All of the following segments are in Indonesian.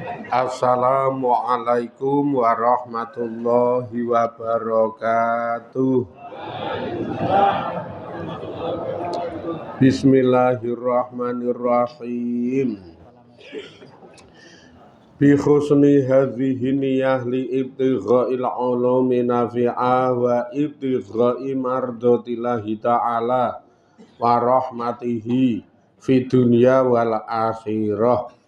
Assalamualaikum warahmatullahi wabarakatuh. Bismillahirrahmanirrahim. Bi husni hadhihi niyah li ibtigha'il ulumi nafi'ah wa ibtigha'i mardatillahi ta'ala wa rahmatihi fid dunya wal akhirah.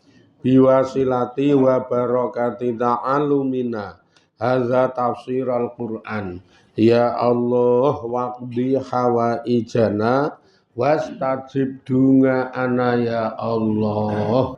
Biwasilati wa barakati ta'alumina hadza tafsir al-Qur'an. Ya Allah waqdi hawaijana wastajib dungaana ya Allah.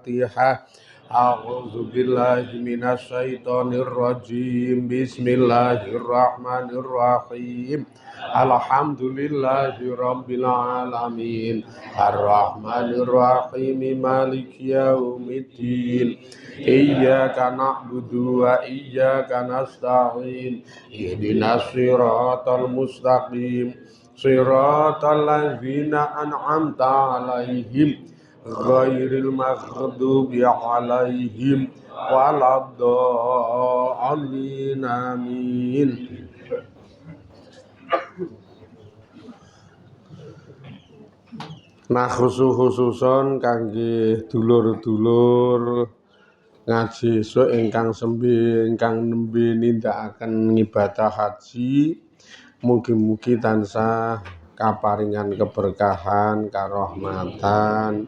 A'udzu billahi minasy syaithanir rajim. Bismillahirrahmanirrahim. Alhamdulillahi rabbil alamin. Ar-rahmanir rahim. Maliki yaumiddin. Iyyaka na'budu wa iyyaka nasta'in. Ihdinas siratal mustaqim. Siratal ladzina an'amta 'alaihim ghairil maghdubi 'alaihim waladdallin. Amin. Nah khususon kangge dulur-dulur ngaji esuk ingkang nembe nindakaken ibadah haji, mugi-mugi tansah kaparingan keberkahan, karahmatan,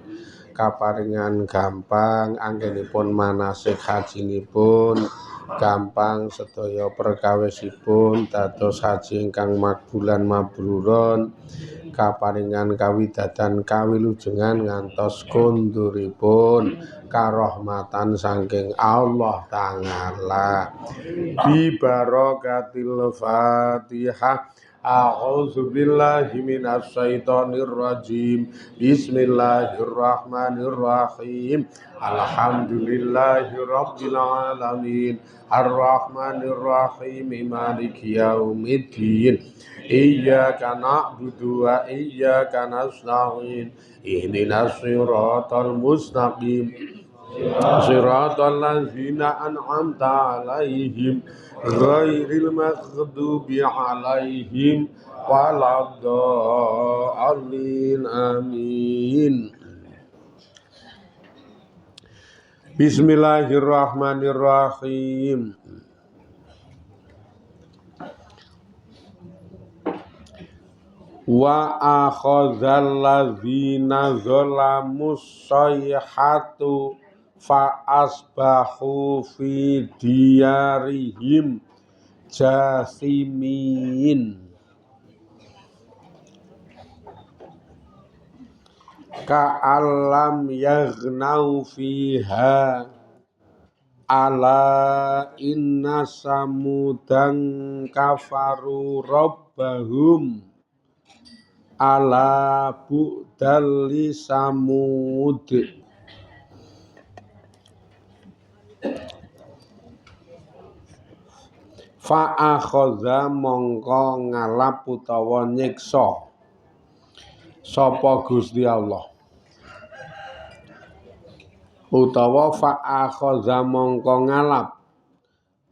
kaparingan gampang anggenipun manasik hajinipun, gampang sedaya perkawisipun dados haji ingkang makbulan mabruron, kaparingan kawidadan kawilujengan ngantos konduripun karahmatan saking Allah Ta'ala. Bi barakatil Fatihah. A'udzu billahi minasy syaithanir rajim. Bismillahirrahmanirrahim. Alhamdulillahi rabbil alamin. Ar-rahmanir rahim. Maliki yaumiddin. Iyyaka na'budu wa iyyaka nasta'in. Ihdinas siratal mustaqim. Siratal ladzina an'amta 'alaihim ghairil maghdubi 'alaihim waladdallin. Amin. Bismillahirrahmanirrahim. Wa akhadzal ladzina zalamus sayhatu fa asbahu fi diyarihim jasimin. Ka'allam yaghnau fiha ala inna samudan kafaru rabbahum ala bu'dal li samud. Fa akhadha mongko ngalap utawa nyiksa sapa Gusti Allah, utawa fa akhadha mongko ngalap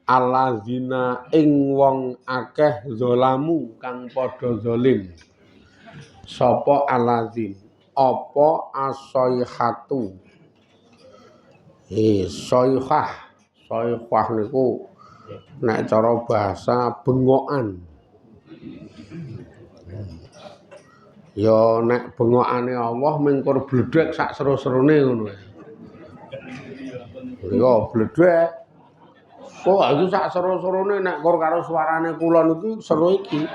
alladzina ing wong akeh zalamu kang padha zalim. Sapa aladzin apa as-sayhatu. Sayhah niku nek cara bahasa bengokan. Ya nek bengokane Allah mengkur bledhek sak seru-serune ngono. Ya bledhek. Kok iki sak seru-serune nek kur karo suarane kula niku seru iki.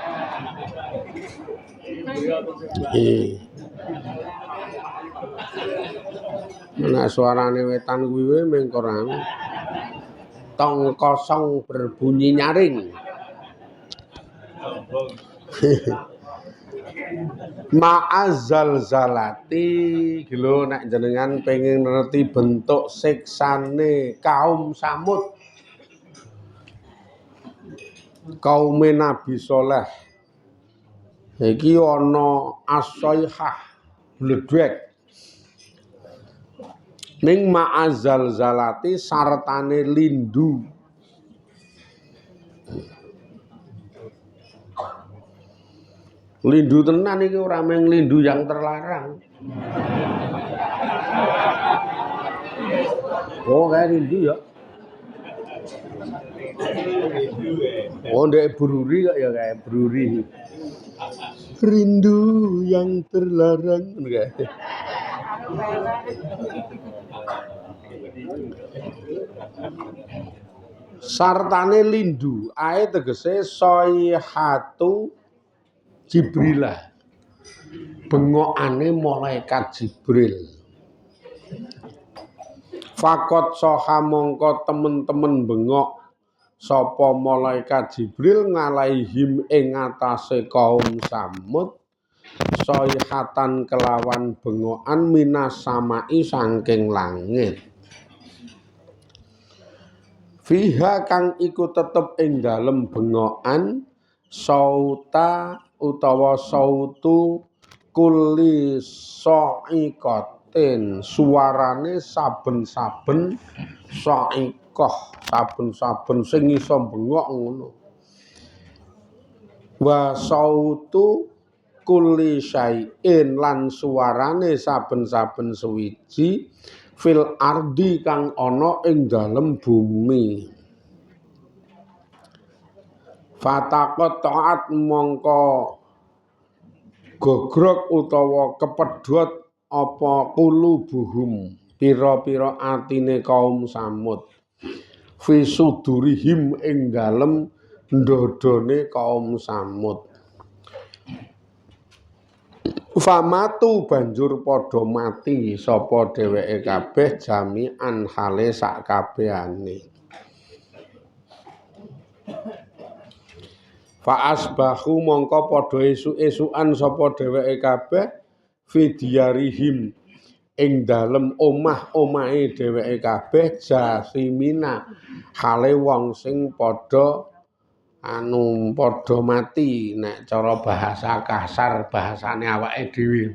Nek suarane wetan kuwi mengkur tong kosong berbunyi nyaring. Ma'azal zalati lho nek jenengan pengen ngerti bentuk siksane kaum Samud, kaum Nabi Saleh. Iki ana as-sayhah bledhek. ning ma'azal zalati sartane lindu. Lindu tenan iki ora mung lindu yang terlarang. Oh, kayak lindu ya. Oh, ndek bruri kok ya kayak bruri. Rindu yang terlarang enggak. Sartane lindu, ae tegese soihatu Jibrilah. Bengokane malaikat Jibril. Fakot soha mongko temen-temen bengok sapa malaikat Jibril ngalaihim ing atase kaum Samud soihatan kelawan bengokan minas samai saking langit. Fiha kang iku tetep ing dalem bengokan sauta utawa sautu kulli sa'iqatin suarane saben-saben sa'iqah saben-saben sing iso bengok ngono. Wa sautu kulli syai'in lan suarane saben-saben suwiji fil ardi kang ana ing dalem bumi. Fataqat taat mongko gogrok utawa kepedhot apa kulubuhum pira-pira atine kaum Samud fi sudurihim ing dalem ndodone kaum Samud. Famatu banjur padha mati sapa dheweke kabeh jami'an hale sak kabehane. Fa asbahu mongko padha esuk-esukan sapa dheweke kabeh fidyarihim ing dalem omah-omahe dheweke kabeh jasimina hale wong sing padha padha mati nek cara bahasa kasar bahasane awake dhewe.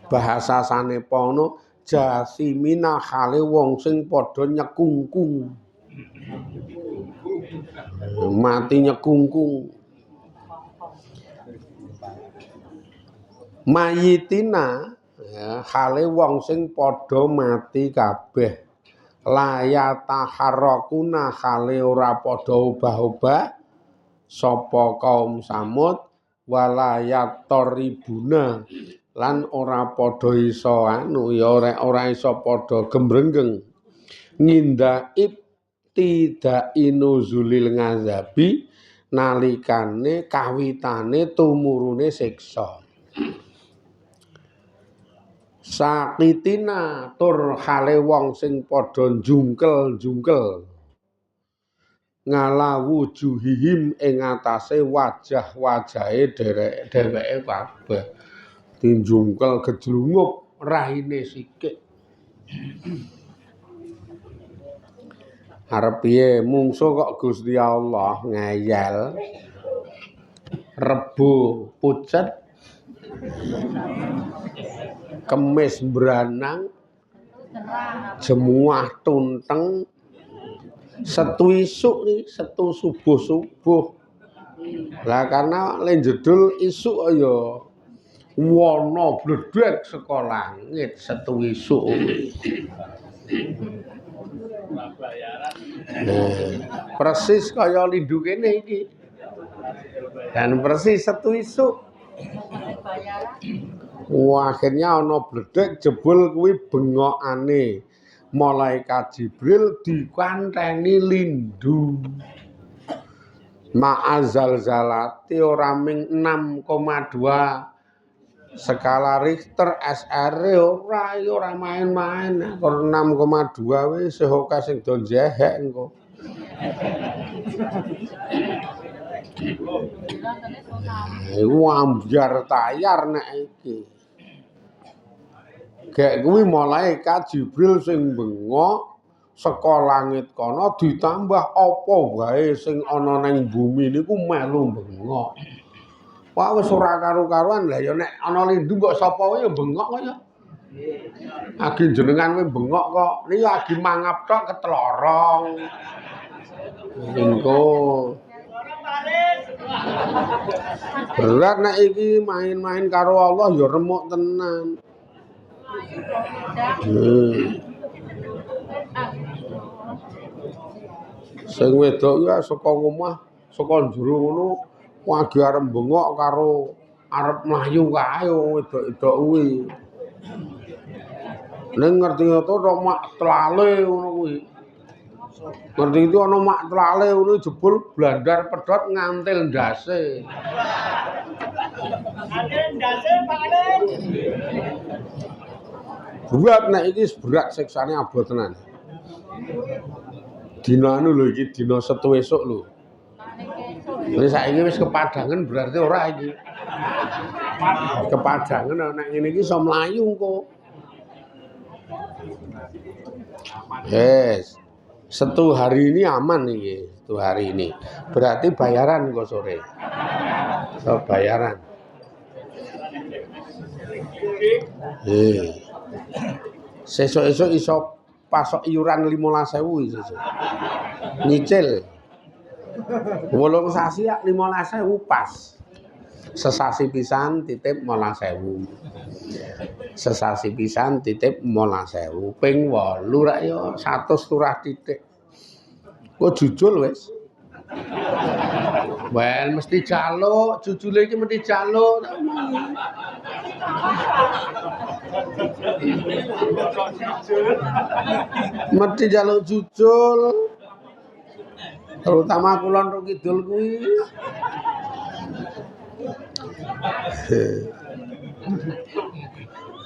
Bahasa sanepono jasimina hale wong sing padha nyekungkung. Mati nyekungkung. Mayitina ya, hale wong sing padha mati kabeh. Layata harakuna hale ora padha obah-obah sapa kaum Samud walayat toribuna lan ora padha iso ya ora iso padha gemrenggeng ngindaib tidak inuzulil ngazabi nalikane kawitane tumurune siksa. Sakitina tur hale wong sing padha jungkel-jungkel ngala wujuhihim ing atase wajah-wajahe dheweke kabeh dijungkel gejlungup raine sikik. Arep piye mungsuh kok Gusti Allah ngeyel Rebo pucet Kemis branang Jemuah tunteng Setu isuk nih, setu subuh-subuh. Lah karena lenjedul isuk ya wana bledek saka langit setu isuk. Persis kaya lindu kene iki. Dan persis setu isuk. Wah, akhirnya ana bledek jebul kuwi bengokane malaikat Jibril dikanteni lindu. Ma'azal zalati ora ming 6,2 skala Richter SR ora main-main. Kok 6,2 wis sehoka sing do njehek engko. Iku ambyar tayar nek iki. Gek kuwi malaikat Jibril sing bengok saka langit kono ditambah apa wae sing ana ning bumi niku melu bengok. Wah wis ora karu-karuan lah ya nek ana lindu kok sapa wae ya bengok kok ya. Agi jenengan kowe bengok kok. Niki lagi mangap tok ketlorong. Engko berat nek iki main-main karo Allah ya remuk tenan. Sing wedok ya saka omah, saka njero ngono lagi arep bengok karo arep mlayu kae wong wedok-wedok kuwi. Ning ngerti-ngerti tok mak tlale ngono kuwi. Ngerti itu ana mak tlale ngono jebul blandar pedhot ngantil ndase. Ngantil ndase Pak Alin. Berat nek iki berat siksane abot tenan. Dina anu lho iki dina Setu esuk lho. Wis saiki wis kepadangan berarti ora iki. Kepadangan nek ngene iki iso mlayu engko. Yes. Setu hari ini aman iki, Setu hari ini. Berarti bayaran kok sore. So bayaran. Sesuk-esuk iso pasok iuran 15.000 sesuk. Nyicil. 8 sasi 15.000 pas. Sesasi pisan titip 15.000. Sesasi pisan titip 15.000. Ping 8 rak yo 100 turah titik. Kok jujul wis. Well mesti jaluk, jujule iki mesti jaluk. Mesti jaluk jujul. Terutama kulon ro kidul kuwi.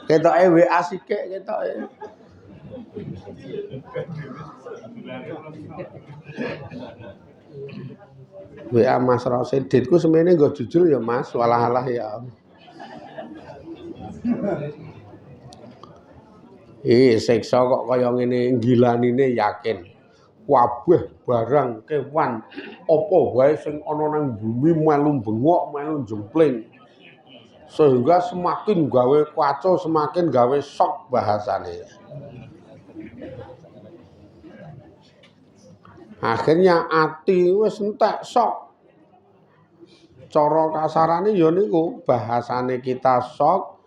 Ketoke WA sikik ketoke. WA Mas Rosiditku semene nggo jujul ya Mas, walah-alah ya. Siksa kok kaya ngene gilanine yakin. Kabeh barang kewan apa wae sing ana nang bumi melu bengok, melu jempling. Sehingga semakin gawe kacau, semakin gawe sok bahasane. Akhirnya ati wis entek sok. Cara kasarane ya niku bahasane kita sok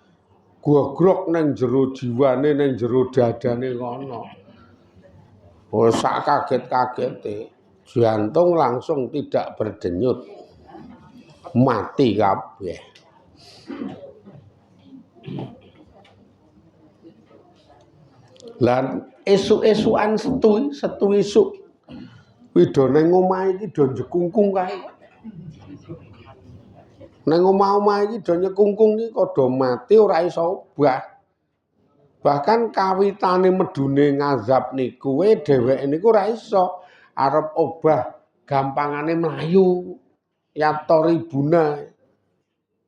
gogrok nang jero jiwane nang jero dadane kono. Oh sak kaget-kagete jantung langsung tidak berdenyut. Mati kabeh. Lan esuk-esukan setu esuk Wido nang omah iki do njekungkung kae. Nang omah-omah iki do nyekungkung iki padha mati ora iso obah. Bahkan kawitane medune ngazab niku dheweke niku ora iso arep obah gampangane mlayu yatoribuna.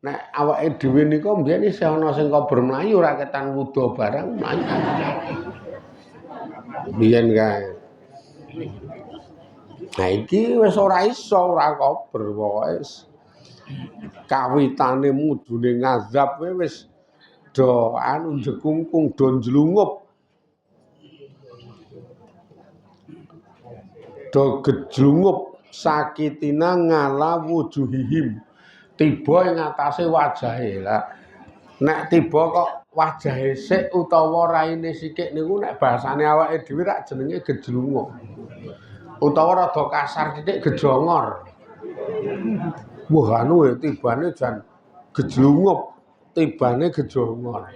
Nek awake dhewe niku mbiyen isih ana sing kober mlayu ora ketan wuda barang mlayu. Biyen kae. Nah iki wis ora iso ora kober pokoke kawitane mudune ngazab wis do anu njekungkung do njlungup do gejlungup sakitina ngala wujuhihim tiba ing atase wajahe lah nek tiba kok wajahe sik utawa raine sikik niku nek bahasane awake dhewe rak jenenge gejlungup utawa rada kasar titik gejongor wah anu tibane jan gejlungup tibane gejongor.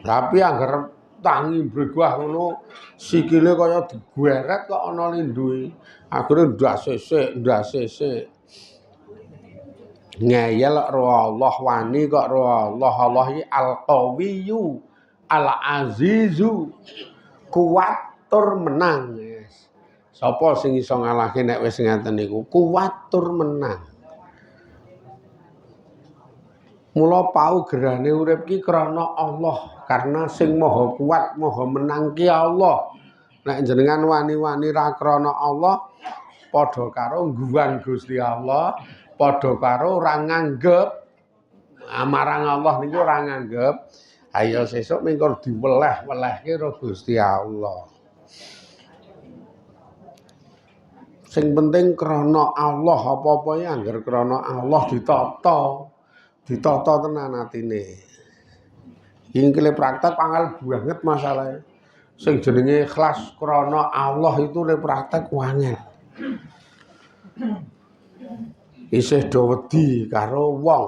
Tapi anggar tangi bregah ngono sikile kaya digweret kok ana linduhe. Akhire ndasesik. Ngeyel ro Allah wani kok ro Allah. Allah iki Al-Qawiyyu Al-Azizu kuat tur menang. Sapa sing iso ngalahke nek wis ngaten niku? Kuat tur menang. Mula pau gerane urip ki krana Allah, karena sing maha kuat, maha menang ki Allah. Nek jenengan wani-wani ra krana Allah, padha karo ngguwang Gusti Allah, padha karo ora nganggep marang Allah niku ora nganggep ayo sesuk mengko diweleh-welehke karo Gusti Allah. Sing penting krana Allah apa-apa ya angger krana Allah ditata tenan atine. Iki praktek pangal banget masalahe. Sing jenenge ikhlas krana Allah itu le praktek wangel. Isih do wedi karo wong.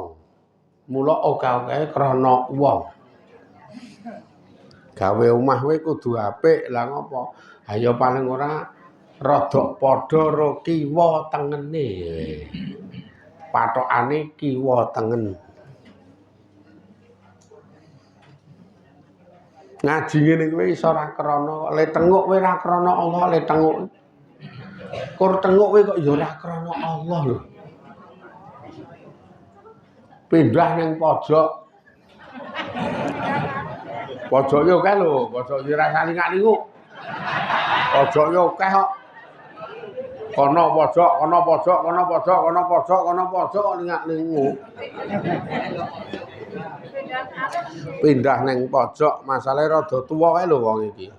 Mula oke-oke krana wong. Gawe omah kowe kudu apik, lah ngopo? Ayo paling ora rada padha ro kiwa tengene. Pathokane kiwa tengen. Ngaji ngene kuwi iso ora krana le tenguk kowe ora krana Allah le tenguk. Kur tenguk kowe kok ya ora krana Allah lho. Pindah ning pojok. Pojok yo akeh lho, pojok yo ora salingak-linguk. Pojok yo akeh kok. Kono pojok, kono pojok, kono pojok, kono pojok, kono pojok lingak-linguk. Pindah ning pojok, masalahe rada tuwa kae lho wong iki.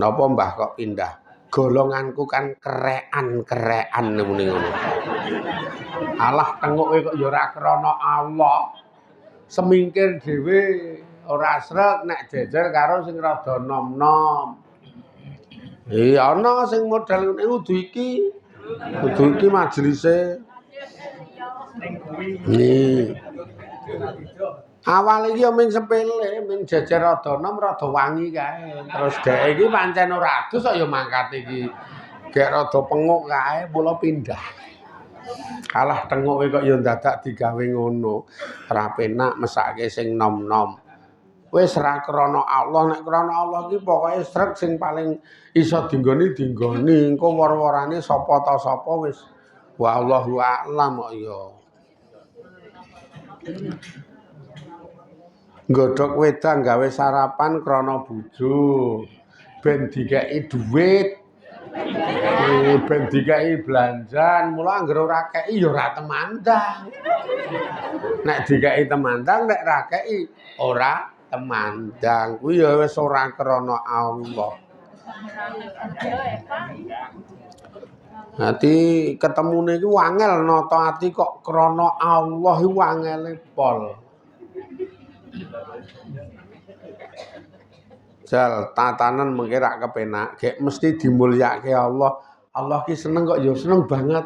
Napa Mbah kok pindah? Golonganku kan kerekan muni ngono. Alah tenguke kok ya ora krana Allah. Semingkir dhewe ora srek nek jejer karo sing rada nom-nom. Iya ana sing model ngene kudu iki majelise. Nih. Awal iki ya ming sepele, ming jejer rada nom rada wangi kae. Terus dhek iki pancen ora adus kok ya mangkat iki. Gek rada penguk kae mula pindah. Alah tenguke kok ya dadak digawe ngono. Ora penak mesake sing nom-nom. Wis ra krana Allah, nek krana Allah iki pokoke srek sing paling iso dinggoni. Engko war-warane sapa ta sapa wis wallahu a'lam kok ya. Nggodhog wedang gawe sarapan krana bojo. Ben dikeki dhuwit. Ben dikeki belanjan, mula anggere ora keki ya ora temandang. Nek dikeki temandang, nek ra keki ora temandang. Kuwi ya wis ora krana Allah. Dadi ketemune iki wangel nata ati kok krana Allah iku wangele pol. Jal tatanan mengke rak kepenak, gek mesti dimulyake Allah. Allah ki seneng kok ya seneng banget.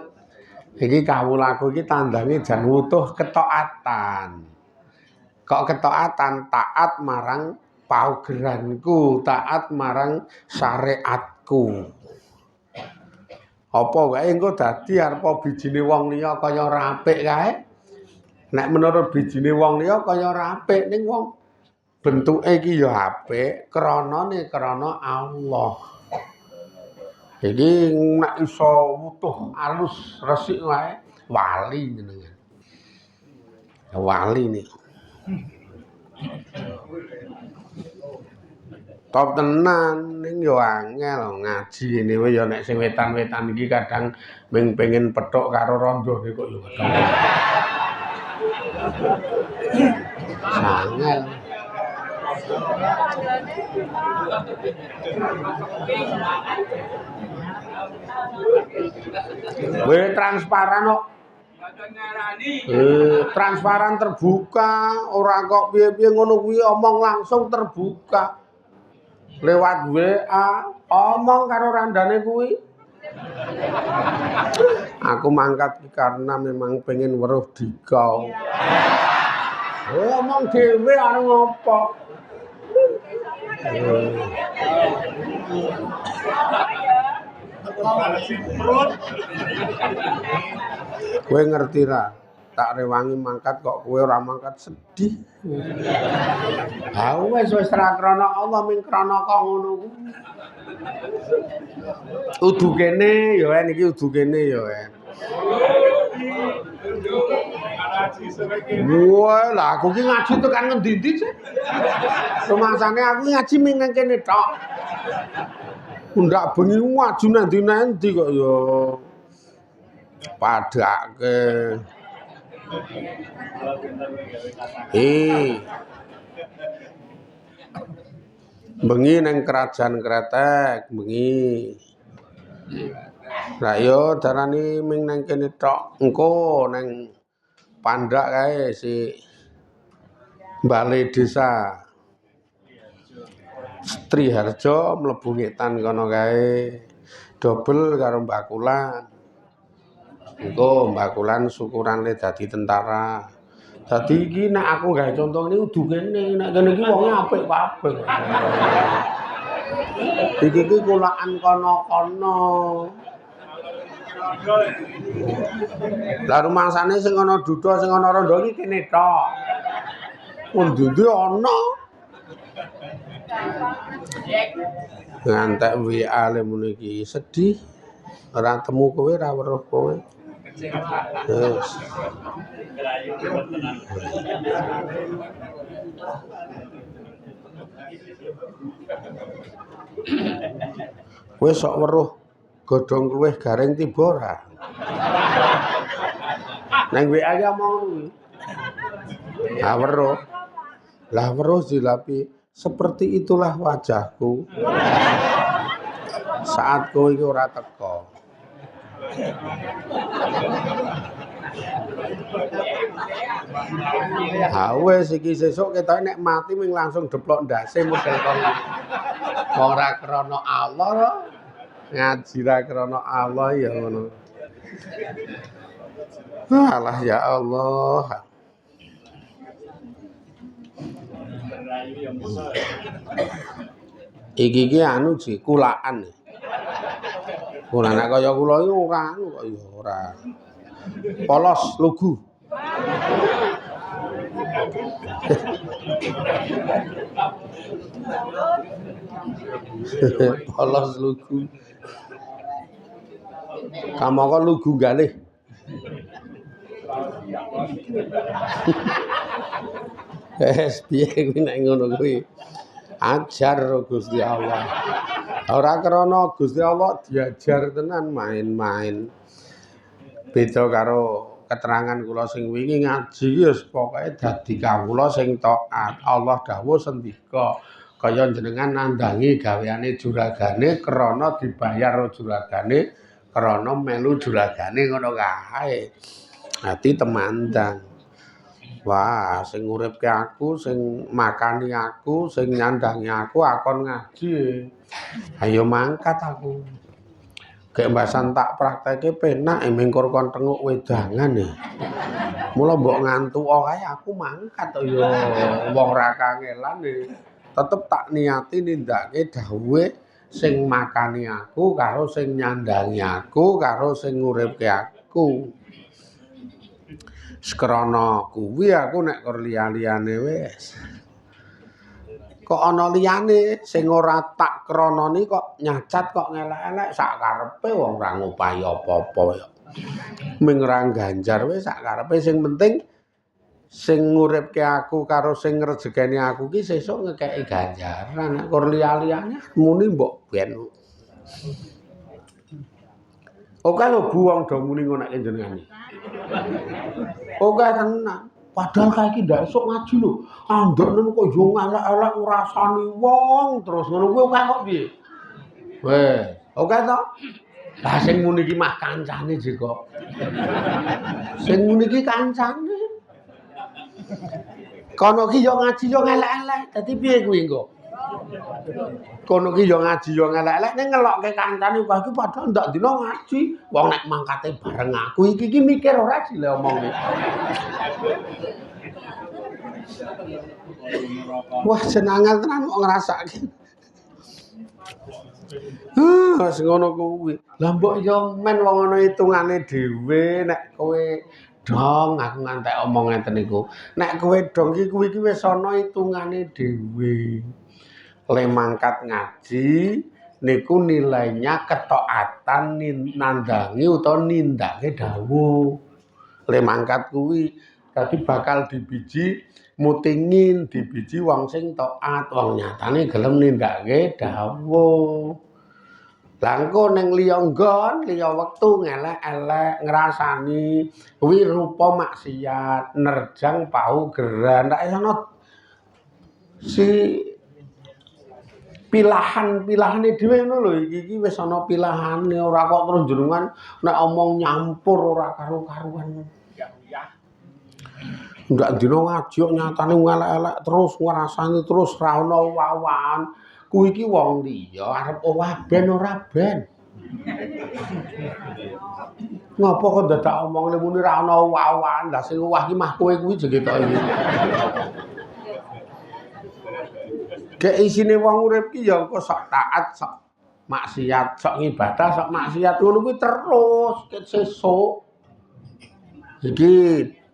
Iki kawulaku iki tandange jan wutuh ketaatan. Kok ketaatan taat marang paugeranku, taat marang syariatku. Apa wae engko dadi arepa bijine wong liya kaya ora apik kae. Nek menurut bijine wong liya kaya ora apik ning wong bentuke iki ya apik kranane krana Allah. Jadi nek iso wutuh alus resik wae wali jenengan. Wali nih. Top tenan ning yo angel ngaji ngene wae ya nek sing wetan-wetan iki kadang pengen petuk karo randane kok yo kadang. Angel. Weh transparan kok. Transparan terbuka, ora kok piye-piye ngono kuwi omong langsung terbuka. Lewat WA, omong karo randane kuwi. Aku mangkat karena memang pengen weruh dikau. Omong dhewe arep ngopo? Kowe ngerti ra? Tak rewangi mangkat kok kowe ora mangkat sedih. Ha wis ra krana Allah ming krana kok ngono kuwi. Udu kene ya iki udu kene ya. Wah, lah aku ki ngaji tekan ngendi-endi sih? Rumangsane aku ngaji ming nang kene tok. Ndak bengi ngaji nang ndi kok ya padake. Bengi neng kerajaan Kretek, bengi. Lah yo darani ming neng kene tok, engko neng Pandak kae si Balai Desa Triharjo mlebu ngetan kono kae. Dobel karo Mbak Kulan. Engko Mbak Kulan syukurane dadi tentara. Dadi iki nek aku gawe contoh niku kudu kene, nek kene iki wonge apik kabeh. Iki kulaan kono-kono. Lah rumangsane sing ana duda sing ana randha iki kene tok. Pundi ana. Ngantek WA le muni iki sedih. Ora temu kowe, ora weruh kowe. Yes. Kowe sok weruh godhong luwih garing tiba ora? Nang WA ki omong kuwi. Lah weruh. Lah weruh dilapi seperti itulah wajahku. Saat kowe iki ora teko. Ha wis iki sesuk ketoke nek mati ming langsung deplok ndase model kono. Ora krana Allah, ngaji ra krana Allah ya ngono. Alah ya Allah. Iki anu sih kulaan. Ora nek kaya kula iki ora anu kok ya ora. Polos lugu. Polos lugu. Kamangka lugu galih. Piye kuwi nek ngono kuwi. Ajar Gusti Allah. Ora krana Gusti Allah diajar tenan main-main. Beda karo keterangan kula sing wingi ngaji wis pokoke dadi kawula sing taat. Allah dawuh sendika kaya jenengan nandangi gaweane juragane krana dibayar juragane krana melu juragane ngono kae. Ati temandang. Wah, sing nguripke aku, sing makani aku, sing nyandangi aku akon ngaji. Ayo mangkat aku. Gek mbasan tak prakteke penak mingkur kon tenguk wedangan e. Mula mbok ngantuk kae aku mangkat to ya wong ra kangelan e. Tetep tak niati nindakake dawuhe sing makani aku karo sing nyandangi aku karo sing nguripke aku. Sekrana kuwi aku nek karo liya-liyane wis. Kok ana liyane sing ora tak krononi kok nyacat kok ngelek-elek sak karepe wong ora ngupahi apa-apa ya. Ming ra ganjar wis sak karepe sing penting sing nguripke aku karo sing ngrejekeni aku ki sesuk ngekeki ganjaran. Nek karo liya-liyane muni mbok ben. Oke lho Bu wong do muni ngono nek jenengan. Oke tenan. Padahal kae iki ndak esuk ngaji lho. Andoknen kok yo ngelek-elek ngrasani wong terus ngono kuwi oke kok piye? Weh, oke to? Lah sing muni iki mah kancane jeko. Sing muni iki kancane. Kono ki yo ngaji yo ngelek-elek. Dadi piye kuwi engko? Kono ki yo ngaji yo ngelek-elek ning ngelokke kancane wae iki padahal ndak dina ngaji. Wong nek mangkate bareng aku iki mikir ora sih le omongne. Wah senangan tenan kok ngrasake. Wis ngono kuwi. Lah mbok yo men wong ana hitungane dhewe nek kowe dong aku ngantek omong ngeten niku. Nek kowe dong iki kuwi iki wis ana hitungane dhewe. Le mangkat ngaji niku nilainya ketaatan nandangi utawa nindake dawuh. Le mangkat kuwi dadi bakal dibiji mutingin dibiji wong sing taat, wong nyatane gelem nindakake dawuh. Lah engko ning liya nggon, liya wektu ngelek-elek ngrasani kuwi rupa maksiat, nerjang pau geran. Ndak ana si pilahane dhewe ngono lho iki wis ana pilahane ora kok terus jenengan nek omong nyampur ora karo-karuan. Ndak dina ngaji kok nyatane ngelek-elek terus ngrasani terus ra ana wawan. Kuwi iki wong liya arep owah ben ora ben. Ngapa kok dadak omong muni ra ana owah-owahan? Lah sing owah iki mah kowe kuwi jegetok iki. Gek isine wong urip ki ya engko sok taat, sok maksiat, sok ngibadah, sok maksiat ngono kuwi terus ket sesuk. Iki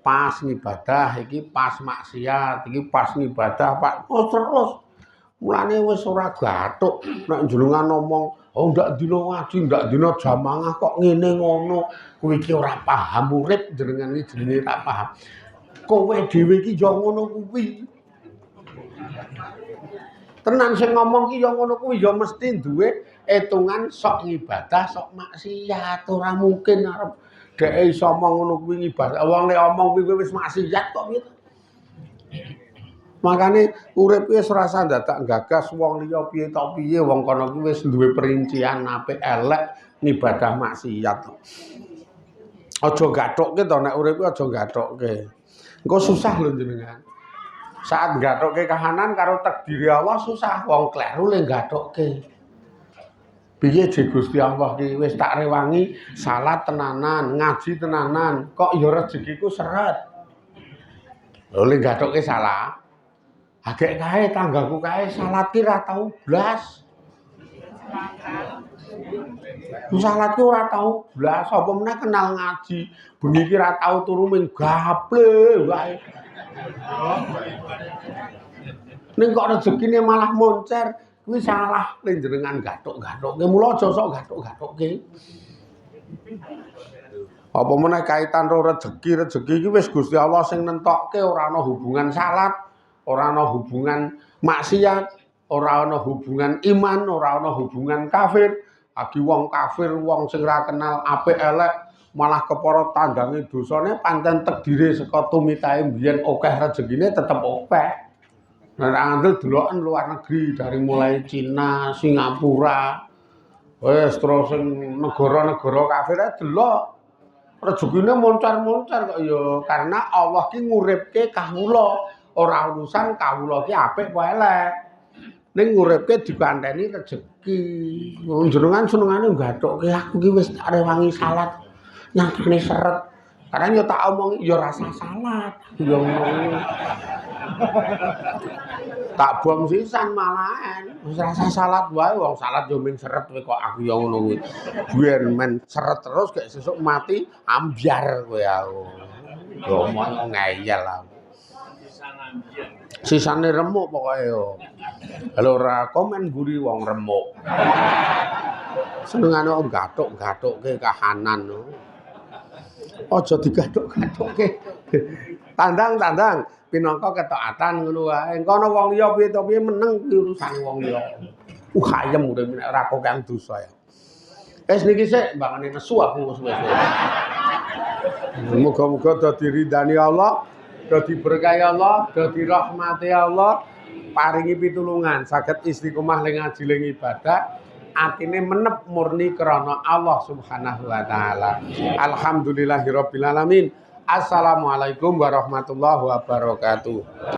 pas ngibadah, iki pas maksiat, iki pas ngibadah, Pak. Oh terus. Mulane wis ora gathuk nek jenengan ngomong, "Oh ndak dina ngaji, ndak dina jamaah kok ngene ngono." Kuwi iki ora paham urip jenengan iki jenenge tak paham. Kowe dhewe iki ya ngono kuwi. Tenan sing ngomong ki ya ngono kuwi ya mesti duwe etungan sok ngibadah, sok maksiat. Ora mungkin arep dhek iso omong ngono kuwi ngibadah. Wong nek omong kuwi wis maksiat kok piye? Makane urip wis rasa dadak gagas wong liya piye tok piye wong kono kuwi wis duwe perincian apik elek ngibadah maksiat. Aja gathukke to nek urip aja gathukke. Engko susah lho jenengan. Saat gathukke kahanan karo takdire Allah susah wong kleru le gathukke. Piye je Gusti Allah ki wis tak rewangi salat tenanan, ngaji tenanan, kok ya rezekiku seret. Lho le gathukke salah. Agek kae tanggaku kae salat ki ra tau blas. Salat ki ora tau blas, apa meneh kenal ngaji. Bengi ki ra tau turu ming gaple wae. Ning kok rezekine malah moncer, kuwi salah ning jenengan gathuk-gathukke. Mula aja sok gathuk-gathukke. Apa meneh kaitan karo rezeki iki wis Gusti Allah sing nentokke ora ana hubungan salat. Ora ana hubungan maksiat, ora ana hubungan iman, ora ana hubungan kafir. Agi wong kafir, wong sing ora kenal apik elek, malah kepara tandange dosane pancen takdire saka tumitahe mbiyen akeh rezekine tetep akeh. Nek andel deloken luar negeri dari mulai Cina, Singapura, wis terus sing negara-negara kafir delok rezekine moncar-moncar kok ya karena Allah ki nguripke kawula. Ora urusan kawula ki apik apa elek. Ning nguripke diganteni rezeki. Jenengan senengane gathukke aku ki wis tak rewangi salat. Nyatane seret. Karena yo tak omong yo rasa salat. Yo ngono. Tak buang sisan malahan. Wis rasa salat wae wong salat yo ming seret kok aku yo ngono kuwi. Biyen men seret terus gek sesuk mati ambyar kowe aku. Yo omong ngeyel aku. Sisane remuk pokoke yo. Lha ora komen guri wong remuk. Senengane wong gathuk-gathukke kahanan. Aja digathuk-gathukke. Tandang pinangka ketaatan ngono wae. Engko ana wong liya piye to piye meneng kuwi urusan wong liya. Hayem urip nek ora kokang dosa ya. Wis niki sik mbangane nesu aku wis. Muga-muga dadi ridani Allah. Dadi berkahi Allah, dadi rahmati Allah, paringi pitulungan saged istiqomah ing ngaji ing ibadah, atine menep murni krana Allah Subhanahu wa taala. Alhamdulillahirabbil alamin. Assalamualaikum warahmatullahi wabarakatuh.